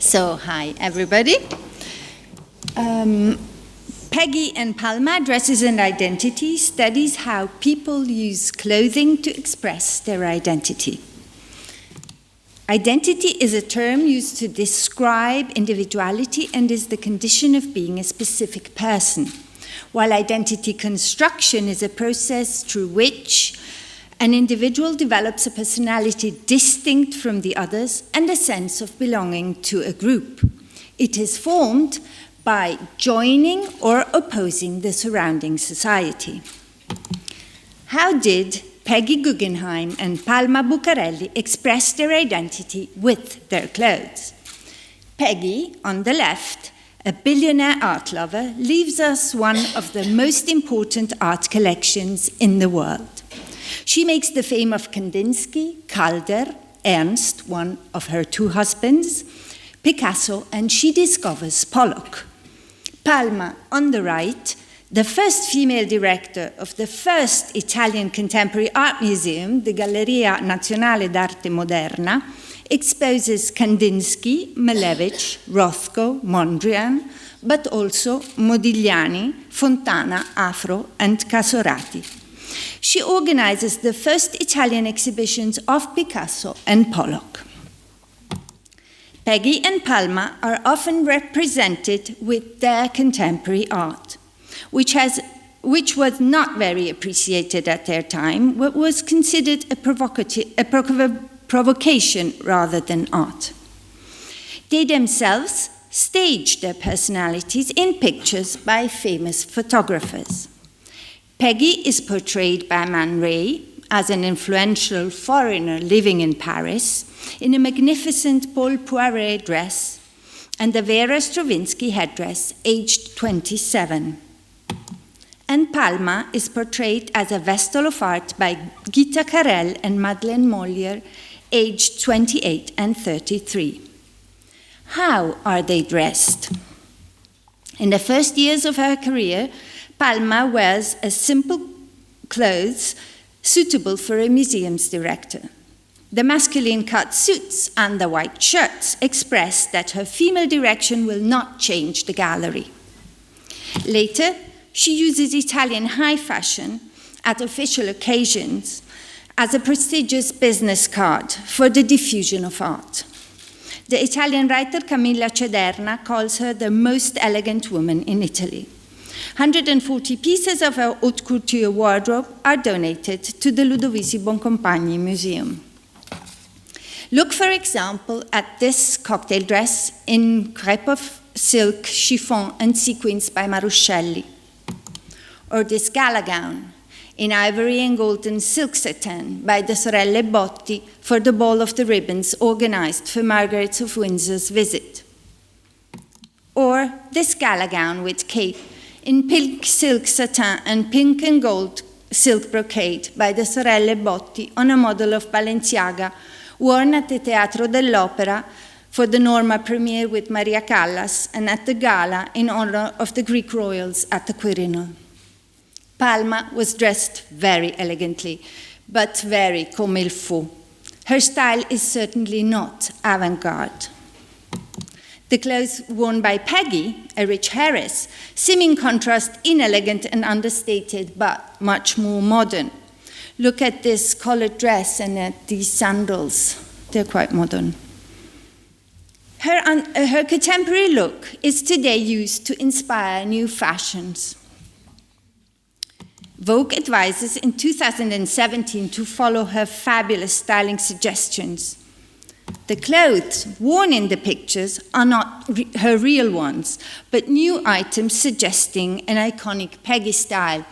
So, hi everybody. Peggy and Palma, Dresses and Identity, studies how people use clothing to express their identity. Identity is a term used to describe individuality and is the condition of being a specific person, while identity construction is a process through which an individual develops a personality distinct from the others and a sense of belonging to a group. It is formed by joining or opposing the surrounding society. How did Peggy Guggenheim and Palma Bucarelli express their identity with their clothes? Peggy, on the left, a billionaire art lover, leaves us one of the most important art collections in the world. She makes the fame of Kandinsky, Calder, Ernst, one of her two husbands, Picasso, and she discovers Pollock. Palma, on the right, the first female director of the first Italian contemporary art museum, the Galleria Nazionale d'Arte Moderna, exposes Kandinsky, Malevich, Rothko, Mondrian, but also Modigliani, Fontana, Afro, and Casorati. She organizes the first Italian exhibitions of Picasso and Pollock. Peggy and Palma are often represented with their contemporary art, which was not very appreciated at their time, but was considered a provocation rather than art. They themselves staged their personalities in pictures by famous photographers. Peggy is portrayed by Man Ray as an influential foreigner living in Paris in a magnificent Paul Poiret dress and a Vera Stravinsky headdress, aged 27. And Palma is portrayed as a vestal of art by Gita Carrel and Madeleine Mollier, aged 28 and 33. How are they dressed? In the first years of her career, Palma wears a simple clothes suitable for a museum's director. The masculine cut suits and the white shirts express that her female direction will not change the gallery. Later, she uses Italian high fashion at official occasions as a prestigious business card for the diffusion of art. The Italian writer Camilla Cederna calls her the most elegant woman in Italy. 140 pieces of her haute couture wardrobe are donated to the Ludovisi Boncompagni Museum. Look, for example, at this cocktail dress in crepe of silk, chiffon, and sequins by Maruscelli. Or this gala gown in ivory and golden silk satin by the Sorelle Botti for the Ball of the Ribbons organized for Margaret of Windsor's visit. Or this gala gown with cape in pink silk satin and pink and gold silk brocade by the Sorelle Botti on a model of Balenciaga worn at the Teatro dell'Opera for the Norma premiere with Maria Callas and at the gala in honor of the Greek royals at the Quirinal. Palma was dressed very elegantly, but very comme il faut. Her style is certainly not avant-garde. The clothes worn by Peggy, a rich heiress, seem in contrast inelegant and understated, but much more modern. Look at this collared dress and at these sandals. They're quite modern. Her contemporary look is today used to inspire new fashions. Vogue advises in 2017 to follow her fabulous styling suggestions. The clothes worn in the pictures are not her real ones, but new items suggesting an iconic Peggy style.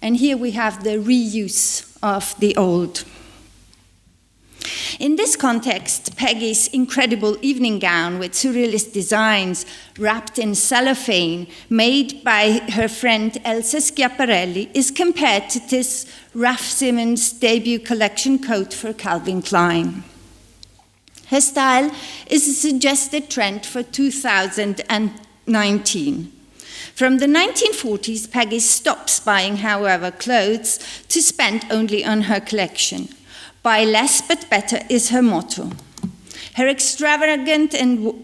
And here we have the reuse of the old. In this context, Peggy's incredible evening gown with surrealist designs wrapped in cellophane made by her friend Elsa Schiaparelli is compared to this Raf Simons debut collection coat for Calvin Klein. Her style is a suggested trend for 2019. From the 1940s, Peggy stops buying, however, clothes to spend only on her collection. Buy less but better is her motto. Her extravagant and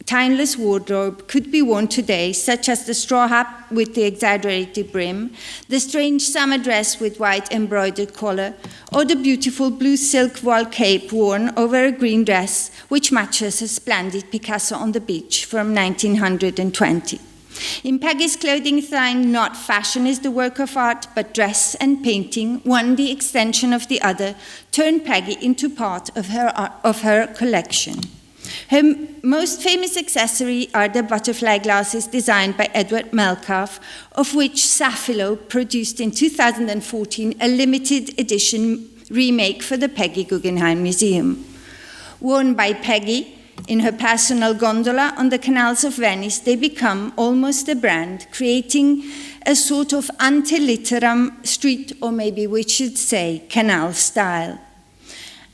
timeless wardrobe could be worn today, such as the straw hat with the exaggerated brim, the strange summer dress with white embroidered collar, or the beautiful blue silk voile cape worn over a green dress, which matches a splendid Picasso on the beach from 1920. In Peggy's clothing line, not fashion is the work of art, but dress and painting, one the extension of the other, turned Peggy into part of her collection. Her most famous accessory are the butterfly glasses designed by Edward Melcalfe, of which Safilo produced in 2014 a limited edition remake for the Peggy Guggenheim Museum. Worn by Peggy in her personal gondola on the canals of Venice, they become almost a brand, creating a sort of ante litteram street, or maybe we should say canal style.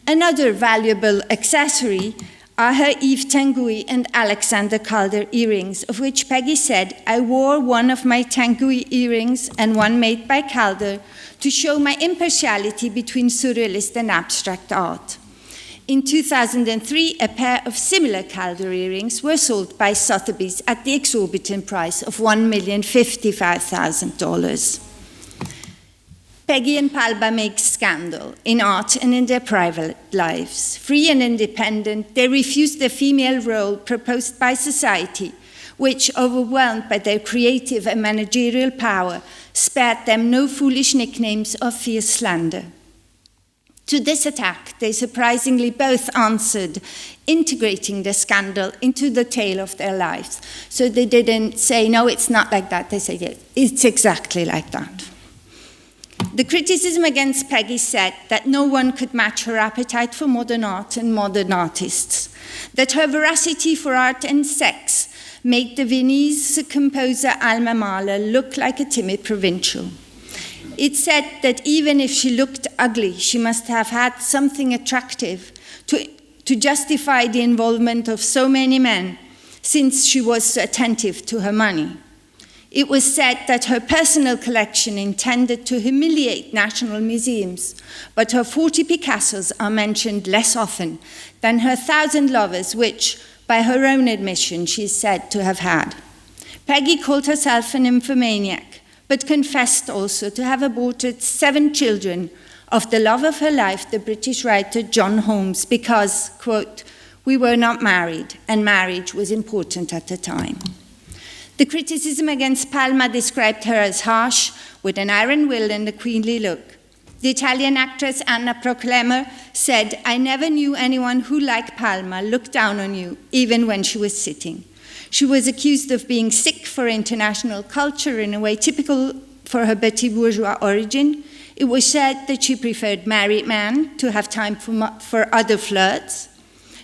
Another valuable accessory are her Yves Tanguy and Alexander Calder earrings, of which Peggy said, "I wore one of my Tanguy earrings and one made by Calder to show my impartiality between surrealist and abstract art." In 2003, a pair of similar Calder earrings were sold by Sotheby's at the exorbitant price of $1,055,000. Peggy and Palma make scandal in art and in their private lives. Free and independent, they refuse the female role proposed by society, which, overwhelmed by their creative and managerial power, spared them no foolish nicknames or fierce slander. To this attack, they surprisingly both answered, integrating the scandal into the tale of their lives. So they didn't say, no, it's not like that. They said, yeah, it's exactly like that. The criticism against Peggy said that no one could match her appetite for modern art and modern artists, that her veracity for art and sex made the Viennese composer Alma Mahler look like a timid provincial. It said that even if she looked ugly, she must have had something attractive to justify the involvement of so many men, since she was so attentive to her money. It was said that her personal collection intended to humiliate national museums, but her 40 Picassos are mentioned less often than her 1,000 lovers, which, by her own admission, she is said to have had. Peggy called herself an nymphomaniac, but confessed also to have aborted 7 children of the love of her life, the British writer John Holmes, because, quote, "we were not married, and marriage was important at the time." The criticism against Palma described her as harsh, with an iron will and a queenly look. The Italian actress Anna Proclemer said, "I never knew anyone who, like Palma, looked down on you, even when she was sitting." She was accused of being sick for international culture in a way typical for her petit bourgeois origin. It was said that she preferred married men to have time for other flirts.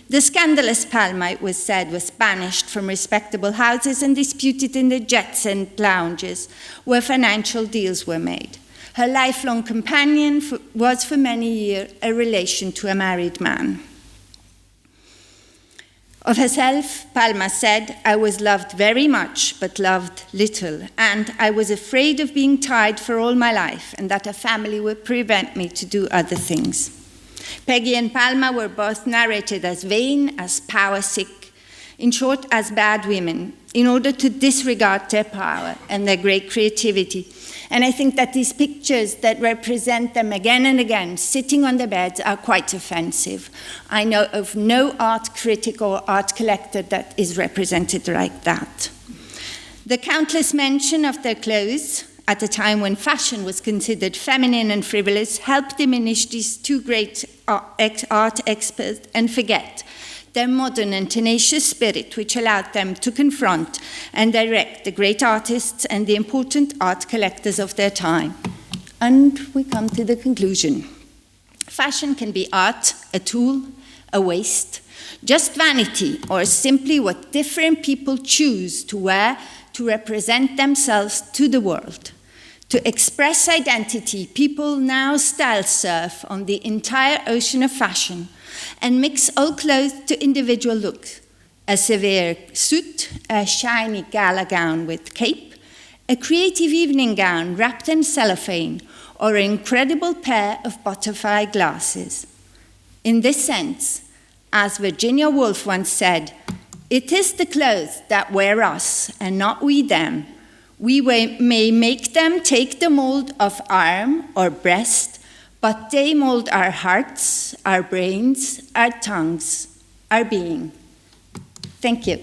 The scandalous Palma, it was said, was banished from respectable houses and disputed in the jet-set lounges where financial deals were made. Her lifelong companion was for many years a relation to a married man. Of herself, Palma said, "I was loved very much, but loved little, and I was afraid of being tied for all my life, and that a family would prevent me to do other things." Peggy and Palma were both narrated as vain, as power-sick, in short, as bad women, in order to disregard their power and their great creativity. And I think that these pictures that represent them again and again, sitting on their beds, are quite offensive. I know of no art critic or art collector that is represented like that. The countless mention of their clothes, at a time when fashion was considered feminine and frivolous, helped diminish these two great art experts and forget their modern and tenacious spirit, which allowed them to confront and direct the great artists and the important art collectors of their time. And we come to the conclusion. Fashion can be art, a tool, a waste, just vanity, or simply what different people choose to wear to represent themselves to the world. To express identity, people now style surf on the entire ocean of fashion and mix all clothes to individual looks. A severe suit, a shiny gala gown with cape, a creative evening gown wrapped in cellophane, or an incredible pair of butterfly glasses. In this sense, as Virginia Woolf once said, It is the clothes that wear us, and not we them. We may make them take the mold of arm or breast, but they mold our hearts, our brains, our tongues, our being. Thank you.